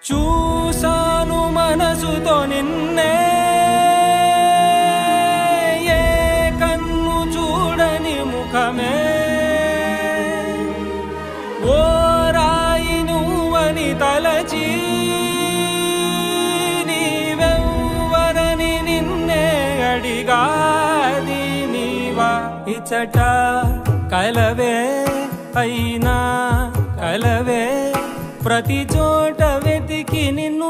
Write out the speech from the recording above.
చూసాను మనసుతో నిన్నే ఏ కన్ను చూడని ముఖమే ఓ రాయి నువ్వని తలచి నీవెవ్వరని నిన్నే అడిగాది నీవా ఇచ్చట కలవే అయినా కలవే ప్రతి చోట వెతికి నిన్ను